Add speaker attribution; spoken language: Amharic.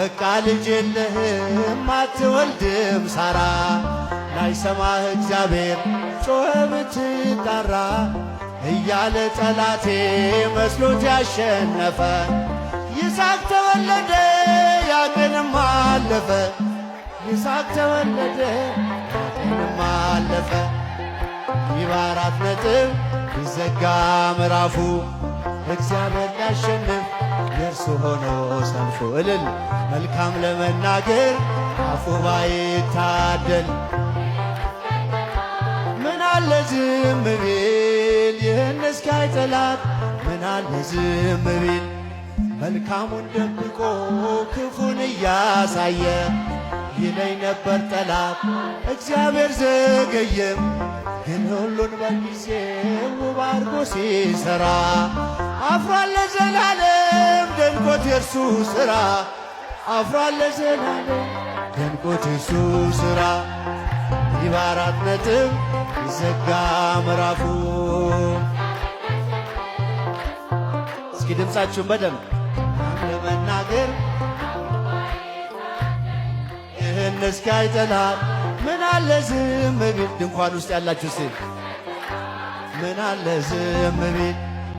Speaker 1: በቃ ልጅ የለህም አትወልድም ሳራ። ላይሰማህ እግዚአብሔር ጮኸ ብትጣራ እያለ ጠላቴ መስሎት ያሸነፈ ይስሐቅ ተወለደ ያቀንም አለፈ። ይስሐቅ ተወለደ ያቀንም አለፈ። ይህ በአራት ነጥብ ይዘጋ ምዕራፉ እግዚአብሔር ሊያሸንፍ የእርሱ ሆኖ ሰልፉ። እልል መልካም ለመናገር አፉ ባይታደል ምን አለ ዝም ቢል ይህን እስኪያይ ጠላት ምን አለ ዝም ቢል መልካሙን ደብቆ ክፉን እያሳየ ይለኝ ነበር ጠላት እግዚአብሔር ዘገየም ግን ሁሉን በጊዜው ውብ አድርጎ ሲሠራ አፍሯል ለዘላለም ደንቆት የእርሱ ሥራ አፍሯል ለዘላለም ደንቆት የእርሱ ሥራ። ይህ በአራት ነጥብ ይዘጋ ምዕራፉ። እስኪ ድምፃችሁን በደንብ ለመናገር ይህን እስኪያይ ጠላት ምን አለ ዝም ቢል ድንኳን ውስጥ ያላችሁ ምን አለ ዝም ቢል